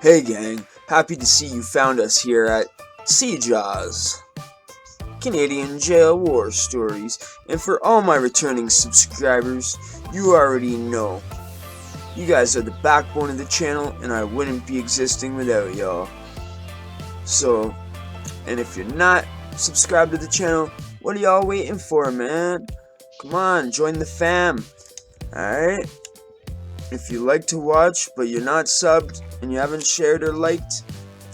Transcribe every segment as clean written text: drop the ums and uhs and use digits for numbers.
Hey gang, happy to see you found us here at Jaws, Canadian Jail War Stories, and for all my returning subscribers, you already know, you guys are the backbone of the channel and I wouldn't be existing without y'all. So, and if you're not subscribed to the channel, what are y'all waiting for, man? Come on, join the fam, alright? If you like to watch, but you're not subbed, and you haven't shared or liked,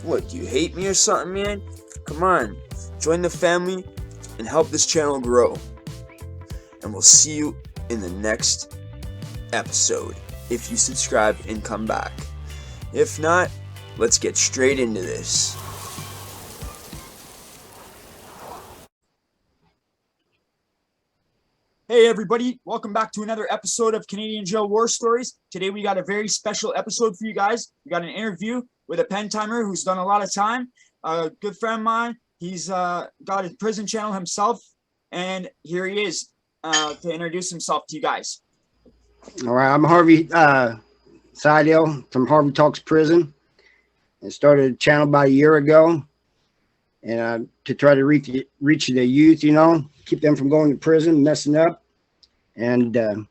what, do you hate me or something, man? Come on, join the family, and help this channel grow. And we'll see you in the next episode, if you subscribe and come back. If not, let's get straight into this. Hey everybody, welcome back to another episode of Canadian Jail War Stories. Today we got a very special episode for you guys. We got an interview with a Pentimer who's done a lot of time. A good friend of mine. He's got a prison channel himself, and here he is to introduce himself to you guys. All right, I'm Harvey Seidel from Harvey Talks Prison. I started a channel about a year ago, and to try to reach the youth, you know, keep them from going to prison, messing up. And I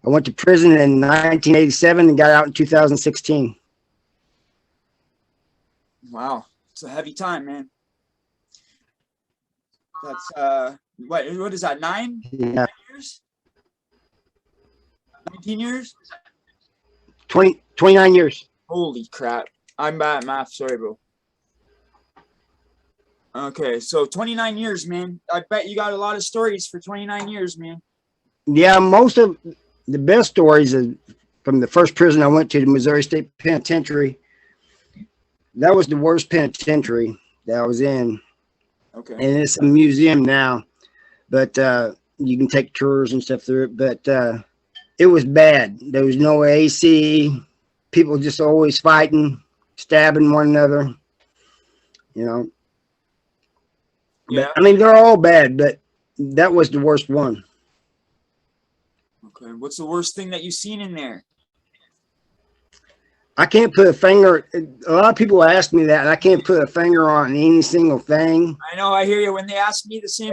went to prison in 1987 and got out in 2016. Wow, it's a heavy time, man. That's what is that? 9 years? 19 years? 29 years. Holy crap! I'm bad at math. Sorry, bro. Okay, so 29 years, man. I bet you got a lot of stories for 29 years, man. Yeah, most of the best stories are from the first prison I went to, the Missouri State Penitentiary. That was the worst penitentiary that I was in. Okay. And it's a museum now, but you can take tours and stuff through it. But it was bad. There was no AC. People just always fighting, stabbing one another, you know. Yeah. But, I mean, they're all bad, but that was the worst one. Okay. What's the worst thing that you've seen in there? I can't put a finger. A lot of people ask me that, and I can't put a finger on any single thing. I know. I hear you. When they ask me the same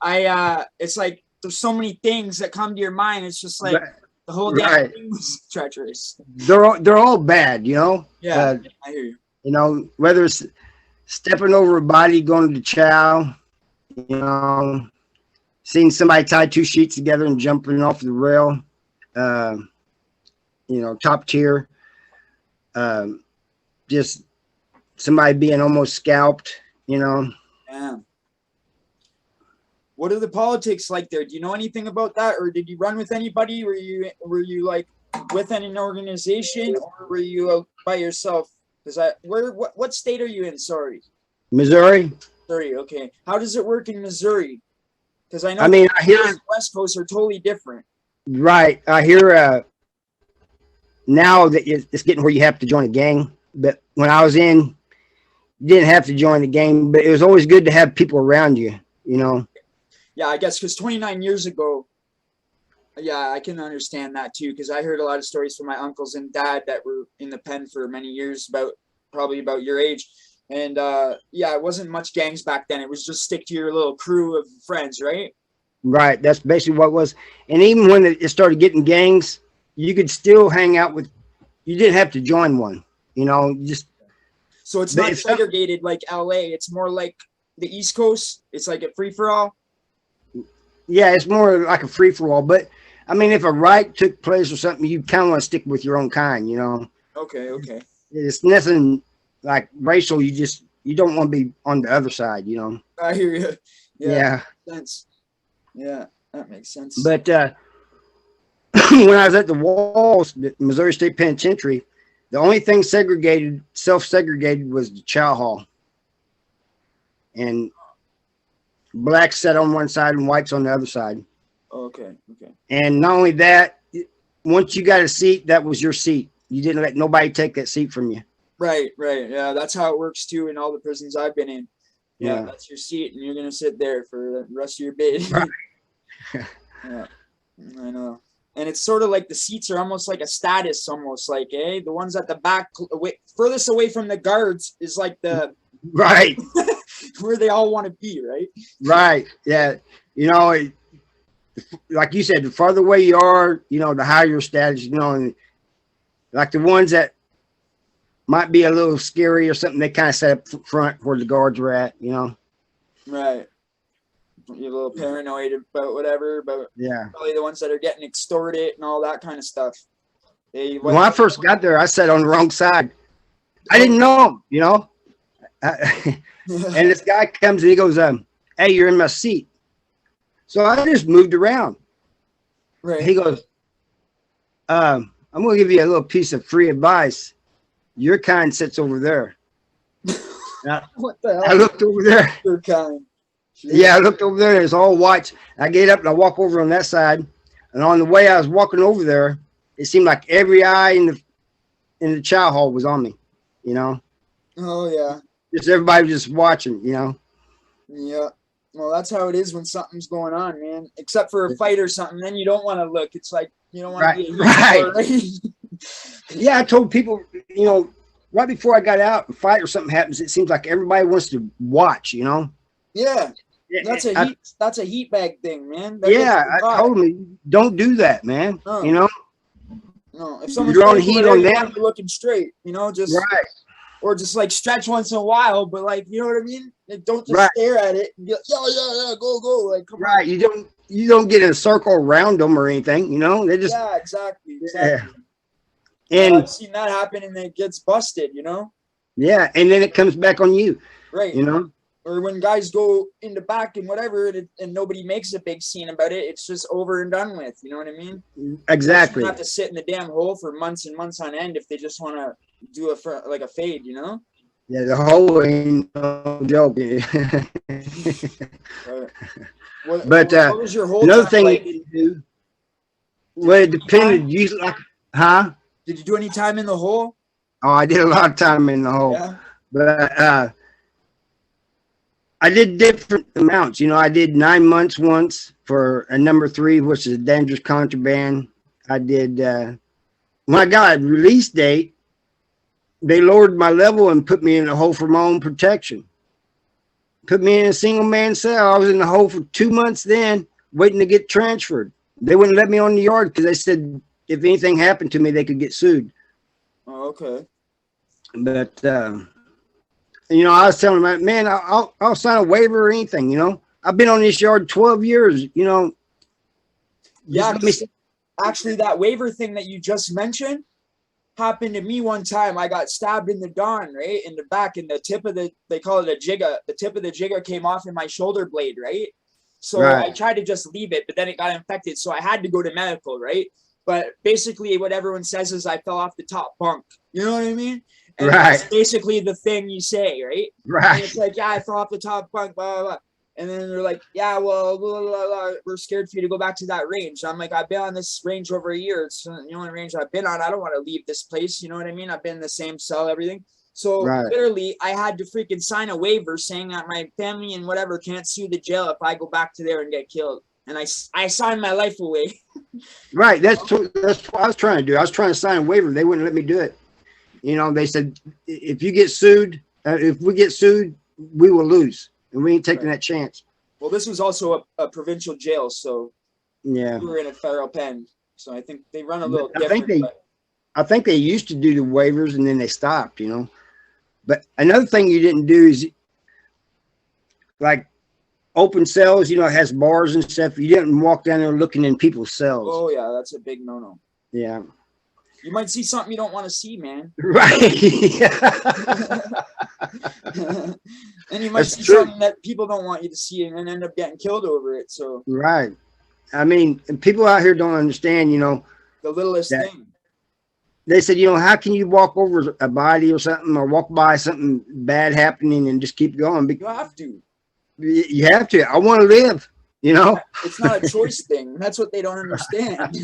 Yeah. It's like there's so many things that come to your mind. It's just like the whole damn thing was treacherous. They're all bad, you know. Yeah, I hear you. You know, whether it's stepping over a body, going to chow, you know, seeing somebody tie two sheets together and jumping off the rail, you know, top tier. Just somebody being almost scalped, you know. Yeah. What are the politics like there? Do you know anything about that, or did you run with anybody? Were you like with an organization, or were you by yourself? Because what state are you in? Sorry. Missouri. Missouri. Okay. How does it work in Missouri? Because I know. I mean, I hear West Coast are totally different. Right. I hear now that it's getting where you have to join a gang. But when I was in, you didn't have to join the gang. But it was always good to have people around you. You know. Yeah, I guess because 29 years ago. Yeah, I can understand that too, because I heard a lot of stories from my uncles and dad that were in the pen for many years, probably about your age. And yeah, it wasn't much gangs back then. It was just stick to your little crew of friends, right? Right. That's basically what it was. And even when it started getting gangs, you could still hang out with. You didn't have to join one. You know, just. So it's not segregated like LA. It's more like the East Coast. It's like a free for all. Yeah, it's more like a free for all. But I mean, if a riot took place or something, you kind of want to stick with your own kind. You know. Okay. Okay. It's nothing like racial. You don't want to be on the other side. You know. I hear you. Yeah. Makes sense. Yeah, that makes sense. But when I was at the walls, the Missouri State Penitentiary, the only thing self-segregated was the chow hall. And blacks sat on one side and whites on the other side. Okay, okay. And not only that, once you got a seat, that was your seat. You didn't let nobody take that seat from you. Right, right. Yeah, that's how it works too in all the prisons I've been in. Yeah, Yeah. that's your seat, and you're gonna sit there for the rest of your bid. Right. Yeah, I know. And it's sort of like the seats are almost like a status, almost like, the ones at the back, furthest away from the guards is like the right, where they all want to be, right? right, yeah. You know, like you said, the farther away you are, you know, the higher your status. You know, and like the ones that might be a little scary or something, they kind of set up front where the guards were at. You know, Right. You're a little paranoid about whatever, but yeah. probably the ones that are getting extorted and all that kind of stuff. When I first got there, I sat on the wrong side. I didn't know him, you know. And this guy comes and he goes, "Hey, you're in my seat." So I just moved around. Right. He goes, "I'm going to give you a little piece of free advice. Your kind sits over there." What the hell? I looked over there. Your kind. Yeah, I looked over there. It's all white. I get up and I walk over on that side. And on the way I was walking over there, it seemed like every eye in the chow hall was on me. You know. Oh yeah. Just everybody was just watching. You know. Yeah. Well, that's how it is when something's going on, man. Except for a fight or something, then you don't want to look. It's like you don't want to be a right. Yeah, I told people, you know, right before I got out, a fight or something happens, it seems like everybody wants to watch. You know. Yeah. That's a heat bag thing, man. Yeah, I told them, don't do that, man. No. You know. No, if someone's drawing heat on them, looking straight, you know, just right. Or just like stretch once in a while, but like you know what I mean? Like, don't just stare at it and be like, yeah, go. Like come on. You don't get in a circle around them or anything, you know. They just exactly. Yeah. And I've seen that happen and it gets busted, you know? Yeah, and then it comes back on you. Right. You know? Or when guys go in the back and whatever and nobody makes a big scene about it, it's just over and done with. You know what I mean? Exactly. You don't have to sit in the damn hole for months and months on end if they just want to do a fade, you know? Yeah, the hole ain't no joke. Right. But what was your whole another time thing like? you do, well, it depended. Usually, like, huh? Did you do any time in the hole? Oh, I did a lot of time in the hole. Yeah. But I did different amounts. You know, I did 9 months once for a number 3, which is a dangerous contraband. I did, when I got a release date, they lowered my level and put me in a hole for my own protection. Put me in a single man cell. I was in the hole for 2 months then, waiting to get transferred. They wouldn't let me on the yard because they said if anything happened to me, they could get sued. Oh, okay. But, you know, I was telling them, man, I'll sign a waiver or anything, you know. I've been on this yard 12 years, you know. Yeah, actually, that waiver thing that you just mentioned happened to me one time. I got stabbed in the dawn, right? In the back, and the tip of they call it a jigga. The tip of the jigga came off in my shoulder blade, right? So I tried to just leave it, but then it got infected. So I had to go to medical, right? But basically what everyone says is I fell off the top bunk. You know what I mean? And that's basically the thing you say, right? Right. And it's like, yeah, I fell off the top bunk, blah, blah, blah. And then they're like, yeah, well, blah, blah, blah, we're scared for you to go back to that range. I'm like, I've been on this range over a year. It's the only range I've been on. I don't want to leave this place. You know what I mean? I've been in the same cell, everything. So literally, I had to freaking sign a waiver saying that my family and whatever can't sue the jail if I go back to there and get killed. And I signed my life away. Right. That's what I was trying to do. I was trying to sign a waiver. They wouldn't let me do it. You know, they said, if you get sued, if we get sued, we will lose. And we ain't taking that chance. Well, this was also a provincial jail. So yeah, we were in a federal pen. So I think they run a little different. I think they used to do the waivers and then they stopped, you know. But another thing you didn't do is like open cells, you know, it has bars and stuff. You didn't walk down there looking in people's cells. Oh, yeah, that's a big no-no. Yeah. You might see something you don't want to see, man. Right. And you might see something that people don't want you to see and then end up getting killed over it. So right. I mean, people out here don't understand, you know. The littlest thing. They said, you know, how can you walk over a body or something or walk by something bad happening and just keep going? You have to. You have to. I want to live, you know. It's not a choice thing. That's what they don't understand.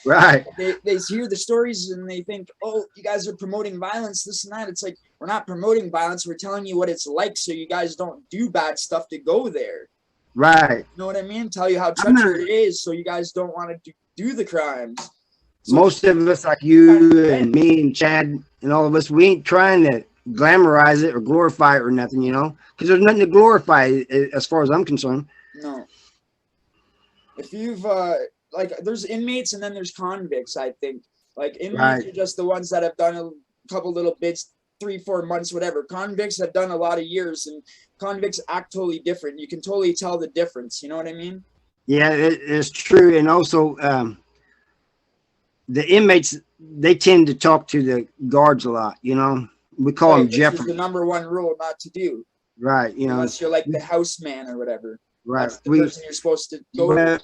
Right. They hear the stories and they think, oh, you guys are promoting violence, this and that. It's like, we're not promoting violence. We're telling you what it's like so you guys don't do bad stuff to go there. Right. You know what I mean? Tell you how treacherous it is so you guys don't want to do the crimes. So Most of us, like you and me and Chad and all of us, we ain't trying to glamorize it or glorify it or nothing, you know, because there's nothing to glorify as far as I'm concerned. no, if you've like, there's inmates and then there's convicts. I think like inmates Right. are just the ones that have done a couple little bits, 3-4 months, whatever. Convicts have done a lot of years, and convicts act totally different. You can totally tell the difference. You know what I mean? Yeah, it's true. And also, the inmates, they tend to talk to the guards a lot, you know. We call them Right, which is the Jeopardy. #1 rule not to do, Right, you know. unless you're like the houseman or whatever. Right. That's the person you're supposed to go to.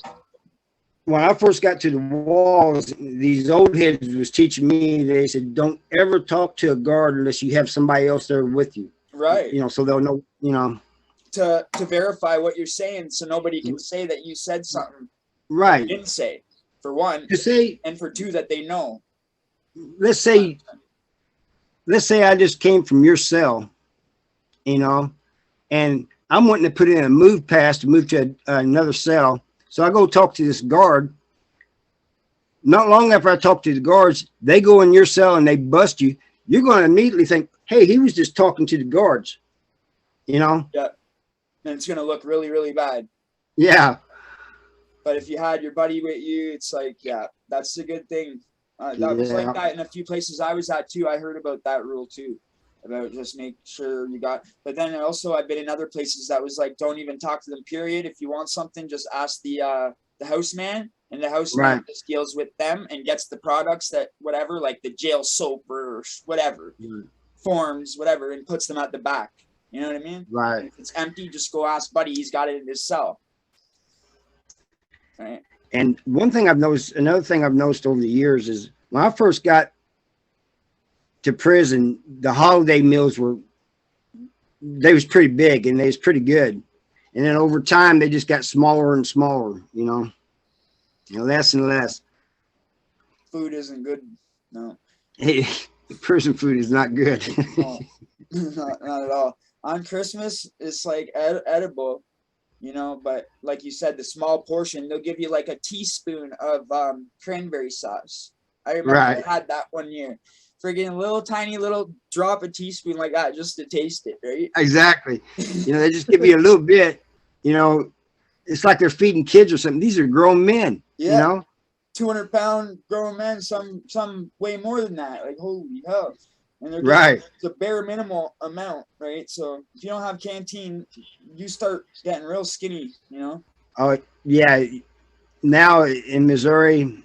When I first got to the walls, these old heads was teaching me, they said, don't ever talk to a guard unless you have somebody else there with you. Right. You know, so they'll know, you know. To verify what you're saying, so nobody can say that you said something Right. you didn't say, for one, To say, and for two, that they know. let's say I just came from your cell, you know, and I'm wanting to put in a move pass to move to another cell. So I go talk to this guard. Not long after I talk to the guards, they go in your cell and they bust you. You're going to immediately think, hey, he was just talking to the guards, you know? Yeah. And it's going to look really, really bad. Yeah. But if you had your buddy with you, it's like, yeah, that's a good thing. That was like that in a few places I was at too. I heard about that rule too, about just make sure you got. But then also I've been in other places that was like, don't even talk to them. Period. If you want something, just ask the houseman, and the houseman just deals with them and gets the products that whatever, like the jail soap or whatever, forms, whatever, and puts them at the back. You know what I mean? Right. If it's empty, just go ask buddy. He's got it in his cell. Right. And one thing I've noticed, another thing I've noticed over the years is when I first got to prison, the holiday meals they was pretty big and they was pretty good. And then over time, they just got smaller and smaller, you know, less and less. Food isn't good. No. Hey, prison food is not good. No, not at all. On Christmas, it's like edible, you know, but like you said, the small portion, they'll give you like a teaspoon of cranberry sauce. I remember I had that one year. Friggin' little tiny little drop, a teaspoon like that just to taste it, right? Exactly. You know, they just give you a little bit, you know, it's like they're feeding kids or something. These are grown men, you know? 200-pound grown men, some way more than that. Like, holy hell. And they're it's a bare minimal amount, right? So if you don't have canteen, you start getting real skinny, you know? Oh, yeah. Now in Missouri,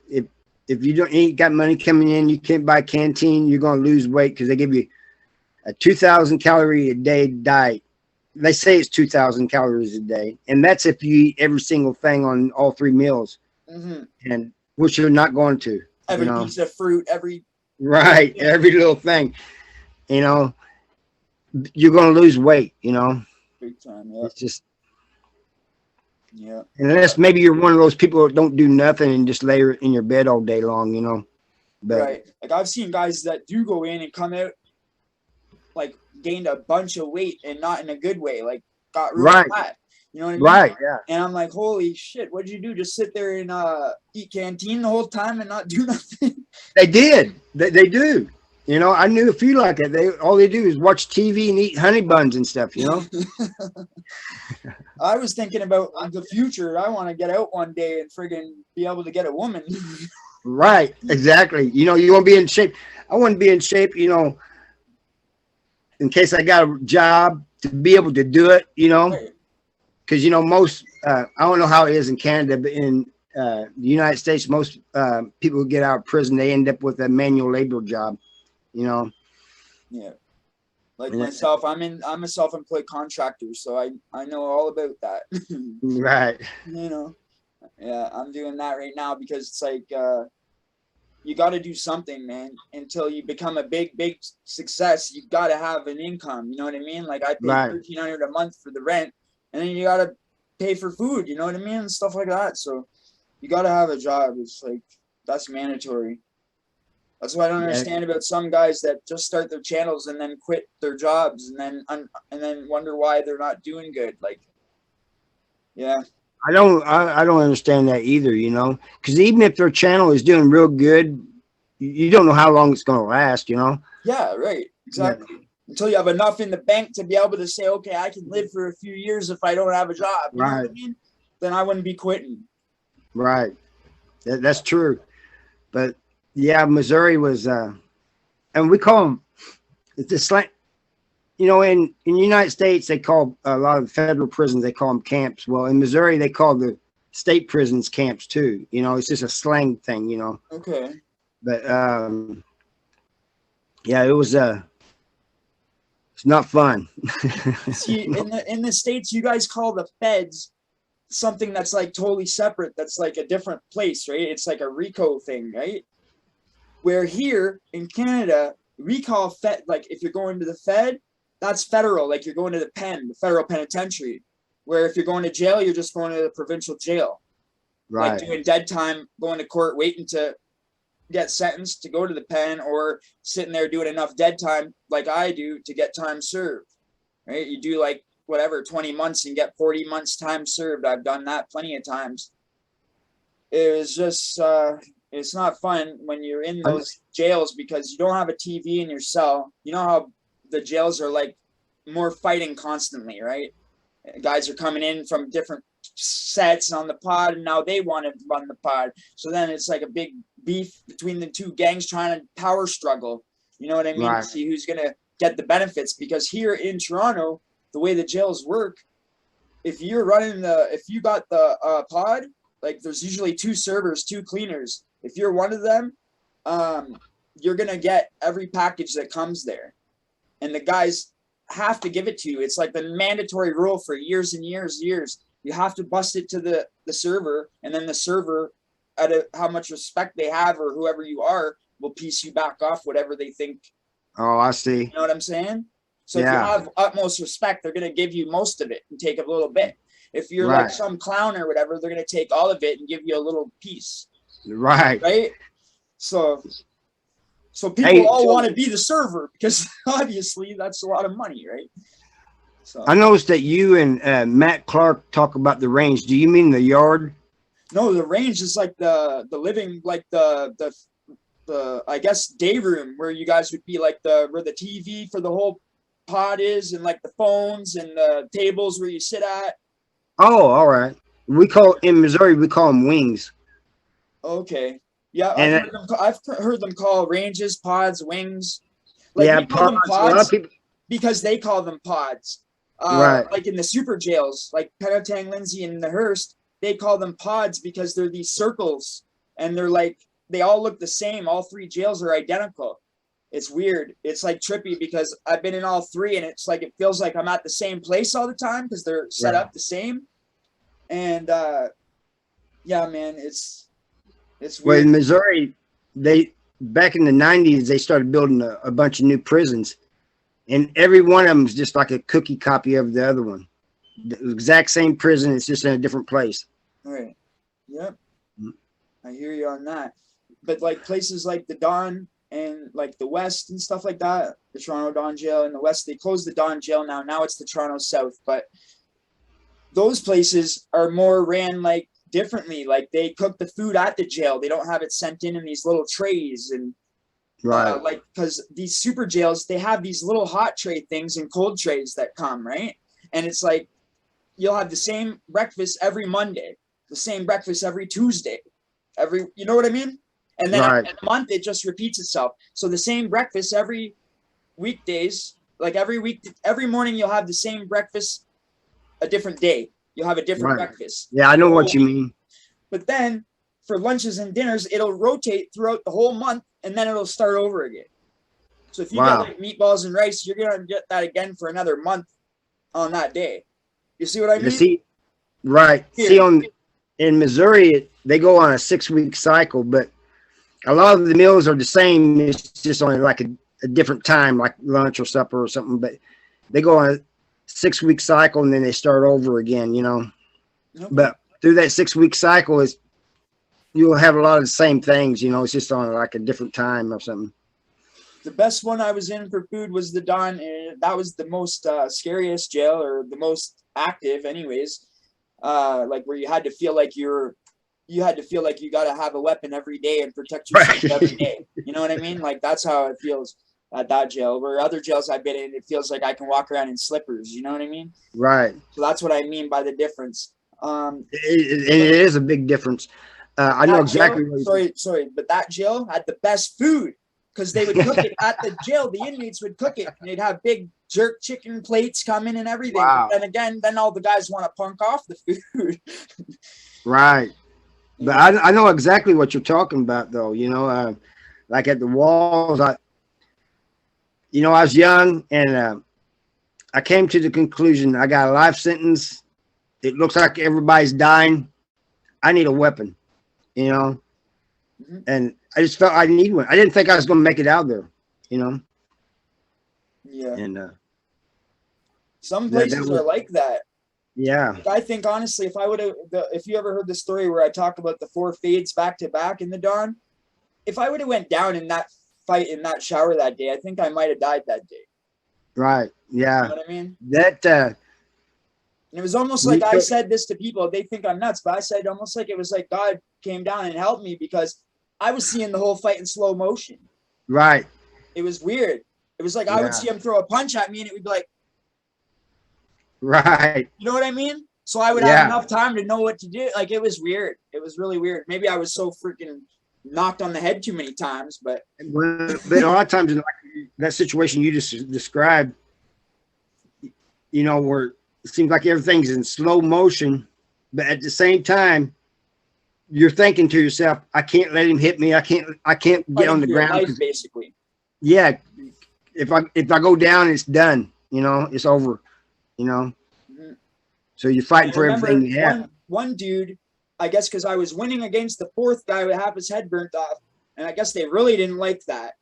if you ain't got money coming in, you can't buy canteen, you're going to lose weight because they give you a 2,000 calorie a day diet. They say it's 2,000 calories a day. And that's if you eat every single thing on all 3 meals. And which you're not going to. Every piece of fruit, every... Right. Every little thing, you know, you're going to lose weight, you know. Big time, yeah. It's just... Yeah. Unless maybe you're one of those people that don't do nothing and just lay in your bed all day long, you know. But, right. Like I've seen guys that do go in and come out like gained a bunch of weight and not in a good way, like got really fat. You know what I mean? Right. Yeah. And I'm like, holy shit, what'd you do? Just sit there and eat canteen the whole time and not do nothing? They did. They do. You know, I knew a few like that. All they do is watch TV and eat honey buns and stuff, you know? I was thinking about the future. I want to get out one day and friggin' be able to get a woman. Right. Exactly. You know, you want to be in shape. I want to be in shape, you know, in case I got a job to be able to do it, you know? Because, you know, most, I don't know how it is in Canada, but in the United States, most people who get out of prison, they end up with a manual labor job. You know, yeah, like myself, I'm a self-employed contractor, so I know all about that. Right. You know, yeah, I'm doing that right now because it's like you got to do something, man. Until you become a big success, you got to have an income. You know what I mean? Like I pay $1,300 a month for the rent, and then you got to pay for food. You know what I mean? And stuff like that. So you got to have a job. It's like that's mandatory. That's what I don't understand about some guys that just start their channels and then quit their jobs and then wonder why they're not doing good. Like, yeah, I don't understand that either, you know, because even if their channel is doing real good, you don't know how long it's going to last, you know. Yeah, right. Yeah. Exactly. Until you have enough in the bank to be able to say, okay, I can live for a few years if I don't have a job. You know what Right. I mean? Then I wouldn't be quitting. Right. That's true. But yeah, Missouri was, and we call them, it's a slang, you know, in the United States, they call a lot of federal prisons, they call them camps. Well, in Missouri, they call the state prisons camps too. You know, it's just a slang thing, you know. Okay. But yeah, it's not fun. See, No. in the States, you guys call the feds something that's like totally separate, that's like a different place, right? It's like a RICO thing, right? Where here in Canada, we call fed, like if you're going to the Fed, that's federal, like you're going to the pen, the federal penitentiary. Where if you're going to jail, you're just going to the provincial jail. Like Right. doing dead time, going to court, waiting to get sentenced to go to the pen, or sitting there doing enough dead time like I do to get time served. Right? You do like whatever 20 months and get 40 months time served. I've done that plenty of times. It was just it's not fun when you're in those jails because you don't have a TV in your cell. You know how the jails are like more fighting constantly, right? Guys are coming in from different sets on the pod, and now they want to run the pod. So then it's like a big beef between the two gangs trying to power struggle. You know what I mean? Right. To see who's gonna get the benefits. Because here in Toronto, the way the jails work, if you got the pod, like there's usually two servers, two cleaners. If you're one of them, you're gonna get every package that comes there, and the guys have to give it to you. It's like the mandatory rule for years and years, years. You have to bust it to the server, and then the server, how much respect they have or whoever you are, will piece you back off whatever they think. Oh, I see. You know what I'm saying? So if you Yeah. have utmost respect, they're going to give you most of it and take a little bit. If you're like Right. some clown or whatever, they're going to take all of it and give you a little piece, Right. right? So people Hey, all so want to be the server because obviously that's a lot of money, right? So I noticed that you and Matt Clark talk about the range. Do you mean the yard? no, the range is like the living, like the I guess day room where you guys would be, like where the TV for the whole pod is, and like the phones and the tables where you sit at. Oh, all right. In Missouri, we call them wings. Okay. Yeah, And I've heard them call ranges, pods, wings. Like yeah, we call them pods. A lot of pods people. because they call them pods. Right. Like in the super jails, like Penetang, Lindsay, and the Hearst, they call them pods because they're these circles, and they're like, they all look the same. All three jails are identical. It's weird. It's like trippy because I've been in all three, and it's like it feels like I'm at the same place all the time because they're set Right. up the same. And yeah, man, it's Well, weird. in Missouri, they back in the '90s, they started building a bunch of new prisons, and every one of them is just like a cookie copy of the other one. The exact same prison, it's just in a different place. All right. Yep. I hear you on that. But like places like the Don and like the West and stuff like that, the Toronto Don Jail in the West, they closed the Don Jail now. Now it's the Toronto South. But those places are more ran like differently. Like they cook the food at the jail. They don't have it sent in these little trays. And Right. like, because these super jails, they have these little hot tray things and cold trays that come, right? And it's like, you'll have the same breakfast every Monday, the same breakfast every Tuesday, you know what I mean? And then Right. in a month, it just repeats itself. So the same breakfast every weekdays, like every week, every morning, you'll have the same breakfast a different day. You'll have a different Right. breakfast. Yeah, I know what you mean. But then for lunches and dinners, it'll rotate throughout the whole month, and then it'll start over again. So if you Wow. get like meatballs and rice, you're gonna get that again for another month on that day. You see what I mean? See, right. Here. See, in Missouri, they go on a 6-week cycle, but a lot of the meals are the same. It's just on like a different time, like lunch or supper or something. But they go on a 6-week cycle, and then they start over again. You know, Nope. but through that 6-week cycle, you'll have a lot of the same things. You know, it's just on like a different time or something. The best one I was in for food was the Don. That was the most scariest jail, or the most active anyways. like where you had to feel like you got to have a weapon every day and protect yourself every day. You know what I mean? Like that's how it feels at that jail. Where other jails I've been in, it feels like I can walk around in slippers. You know what I mean? Right. So that's what I mean by the difference. It is a big difference. I know exactly. Sorry, but that jail had the best food because they would cook it at the jail. The inmates would cook it, and they'd have big jerk chicken plates coming and everything. Wow. And again, then all the guys want to punk off the food. Right. But I know exactly what you're talking about, though. You know, like at the walls, I was young, and I came to the conclusion I got a life sentence. It looks like everybody's dying. I need a weapon, you know, and I just felt I need one. I didn't think I was going to make it out there, you know. Yeah. And some places are like that. Yeah. Like, I think honestly, if you ever heard the story where I talk about the 4 fades back to back in the dawn, if I would have went down in that fight in that shower that day, I think I might have died that day. Right. Yeah. You know what I mean? That. And it was almost like I said this to people. They think I'm nuts, but I said almost like it was like God came down and helped me because I was seeing the whole fight in slow motion. Right. It was weird. It was like I would see him throw a punch at me and it would be like, right. You know what I mean? So I would have enough time to know what to do. Like it was weird. It was really weird. Maybe I was so freaking knocked on the head too many times, but a lot of times in that situation you just described, you know, where it seems like everything's in slow motion, but at the same time, you're thinking to yourself, I can't let him hit me. I can't get on the ground. Life, basically. Yeah. If I go down, it's done. You know, it's over. You know. Mm-hmm. So you're fighting for everything you have. One dude, I guess because I was winning against the 4th guy with half his head burnt off, and I guess they really didn't like that.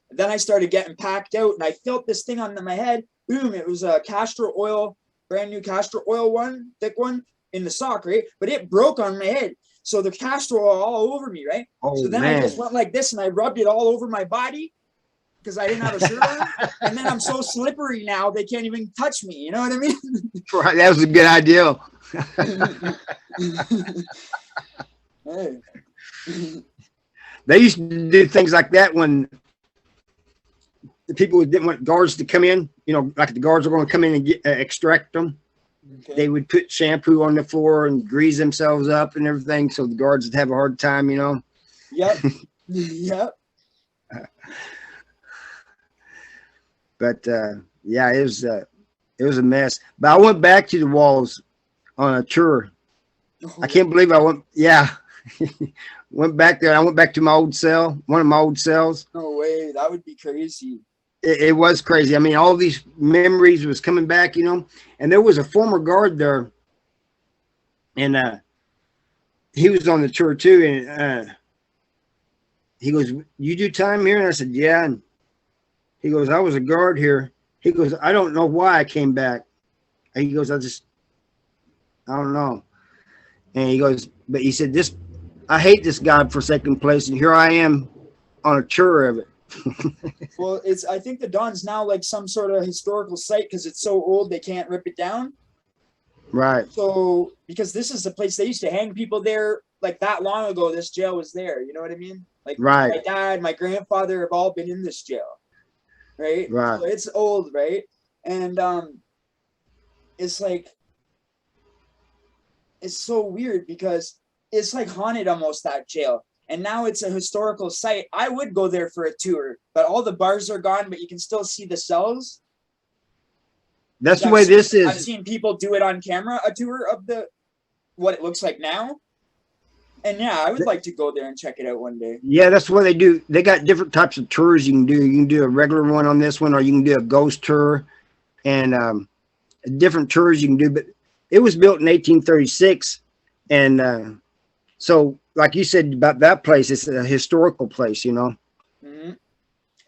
And then I started getting packed out, and I felt this thing on my head. Boom! It was a castor oil, brand new castor oil one, thick one in the sock, right? But it broke on my head. So the castor oil all over me, right? Oh, so then I just went like this and I rubbed it all over my body because I didn't have a shirt on. And then I'm so slippery now they can't even touch me. You know what I mean? Right, that was a good idea. Hey. They used to do things like that when the people didn't want guards to come in, you know, like the guards are going to come in and extract them. Okay. They would put shampoo on the floor and grease themselves up and everything, so the guards would have a hard time, you know. Yep. Yep. But yeah, it was a mess. But I went back to the walls on a tour. Oh. I can't believe I went. Yeah, went back there. I went back to my old cell, one of my old cells. No way, that would be crazy. It was crazy. I mean, all these memories was coming back, you know. And there was a former guard there, and he was on the tour too. And he goes, "You do time here?" And I said, "Yeah." And he goes, "I was a guard here." He goes, "I don't know why I came back." And he goes, I don't know." And he goes, "But he said, I hate this godforsaken place, and here I am on a tour of it." Well, I think the Don's now like some sort of historical site because it's so old they can't rip it down. Right. So because this is the place they used to hang people there like that long ago, this jail was there. You know what I mean? Like right. My dad, my grandfather have all been in this jail. Right. Right. So it's old, right? And it's like it's so weird because it's like haunted almost, that jail. And now it's a historical site. I would go there for a tour, but all the bars are gone, but you can still see the cells. That's the way this is. I've seen people do it on camera, a tour of what it looks like now. And yeah, I would like to go there and check it out one day. Yeah, that's what they do. They got different types of tours you can do. You can do a regular one on this one, or you can do a ghost tour, and different tours you can do. But it was built in 1836, and so like you said about that place, it's a historical place, you know. Mm-hmm.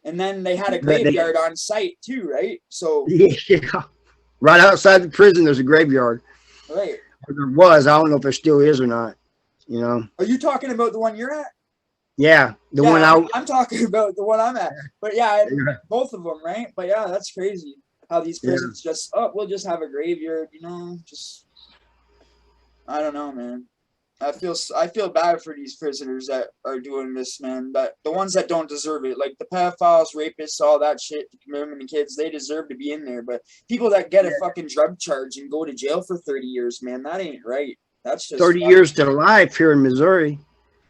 And then they had a graveyard on site too, right? So yeah, right outside the prison, there's a graveyard. Right. Or there was. I don't know if there still is or not. You know. Are you talking about the one you're at? Yeah, the one I'm talking about the one I'm at. But yeah, both of them, right? But yeah, that's crazy how these prisons just we'll just have a graveyard, you know, just I don't know, man. I feel bad for these prisoners that are doing this, man. But the ones that don't deserve it, like the pedophiles, rapists, all that shit, women and kids, they deserve to be in there. But people that get a fucking drug charge and go to jail for 30 years, man, that ain't right. That's just 30 years to life here in Missouri.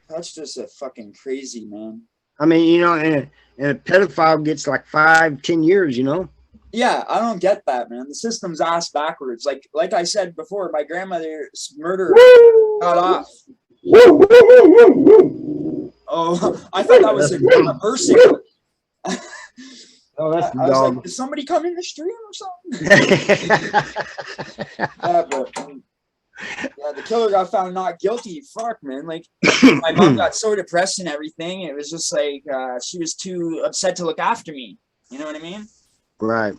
That's just a fucking crazy, man. I mean, you know, and a pedophile gets like 5-10 years, you know. Yeah, I don't get that, man. The system's ass backwards. Like I said before, my grandmother's murder got off. Oh, I thought that was a person. Oh, that's the I was dog. like, did somebody come in the stream or something? Yeah, the killer got found not guilty. Fuck, man. Like, my mom got so depressed and everything. It was just like she was too upset to look after me. You know what I mean? Right.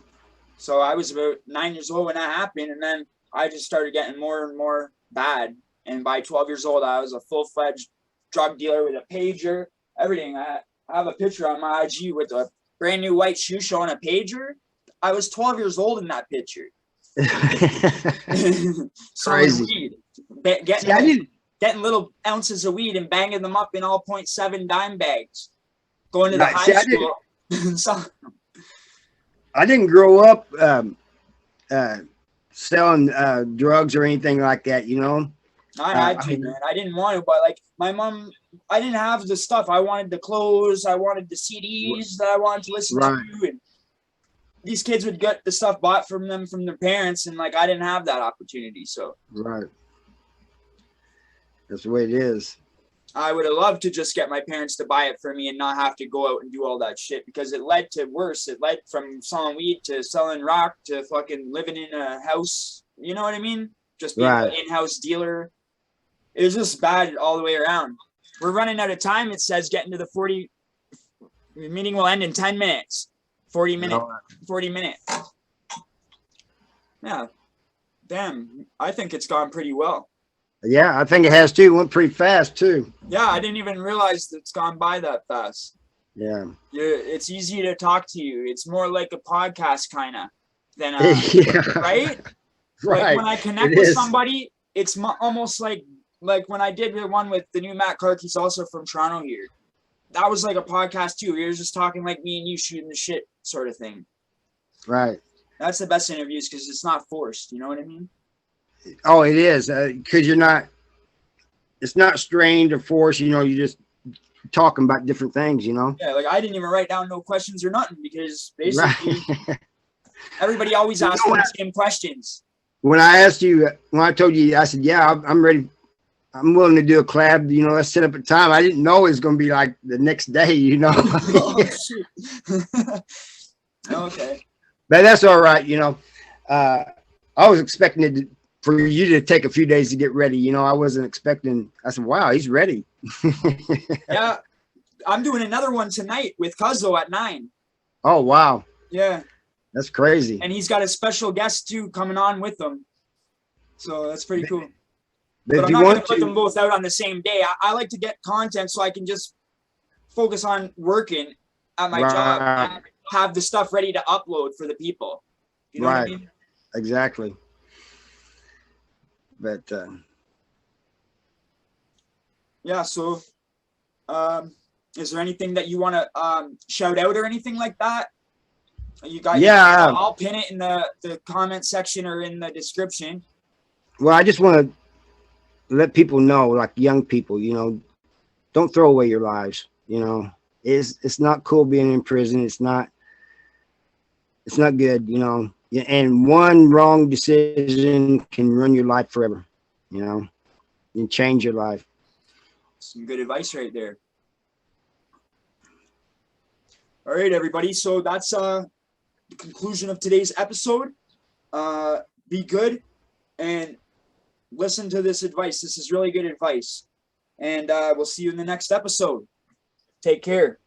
So I was about 9 years old when that happened, and then I just started getting more and more bad. And by 12 years old, I was a full-fledged drug dealer with a pager, everything. I have a picture on my IG with a brand new white shoe showing a pager. I was 12 years old in that picture. Crazy. Weed. Getting little ounces of weed and banging them up in all 0.7 dime bags. Going to the high school. I didn't grow up selling drugs or anything like that, you know. I had to, man. I didn't want to, but like my mom, I didn't have the stuff. I wanted the clothes. I wanted the CDs that I wanted to listen to. And these kids would get the stuff bought from them from their parents, and like I didn't have that opportunity. So that's the way it is. I would have loved to just get my parents to buy it for me and not have to go out and do all that shit, because it led to worse. It led from selling weed to selling rock to fucking living in a house. You know what I mean? Just being an in-house dealer. It was just bad all the way around. We're running out of time. It says getting to the 40 meeting will end in 10 minutes. 40 minutes. Yeah. Damn. I think it's gone pretty well. Yeah, I think it has too. It went pretty fast too. Yeah, I didn't even realize that it's gone by that fast. Yeah. It's easy to talk to you. It's more like a podcast kind of than right? Like when I connect with somebody, it's almost like when I did the one with the new Matt Clark, he's also from Toronto here. That was like a podcast too. We were just talking like me and you shooting the shit sort of thing. Right. That's the best interviews because it's not forced. You know what I mean? Oh, it is. Because it's not strained or forced. You know, you're just talking about different things, you know? Yeah, like I didn't even write down no questions or nothing because basically everybody always asks the same questions. When I told you, I said, yeah, I'm ready. I'm willing to do a collab, you know, let's set up a time. I didn't know it was going to be like the next day, you know. Oh, shoot. Okay. But that's all right, you know. I was expecting for you to take a few days to get ready. You know, I wasn't expecting. I said, wow, he's ready. Yeah. I'm doing another one tonight with Cuzzo at 9. Oh, wow. Yeah. That's crazy. And he's got a special guest too coming on with him. So that's pretty cool. But I'm not going to put them both out on the same day. I like to get content so I can just focus on working at my job and have the stuff ready to upload for the people. You know what I mean? Exactly. But yeah, so is there anything that you want to shout out or anything like that? You got I'll pin it in the comment section or in the description. Well, I just want to let people know, like young people, you know, don't throw away your lives. You know, it's not cool being in prison. It's not good, you know. And one wrong decision can ruin your life forever, you know, and change your life. Some good advice right there. All right, everybody. So that's the conclusion of today's episode. Be good and listen to this advice. This is really good advice. And we'll see you in the next episode. Take care.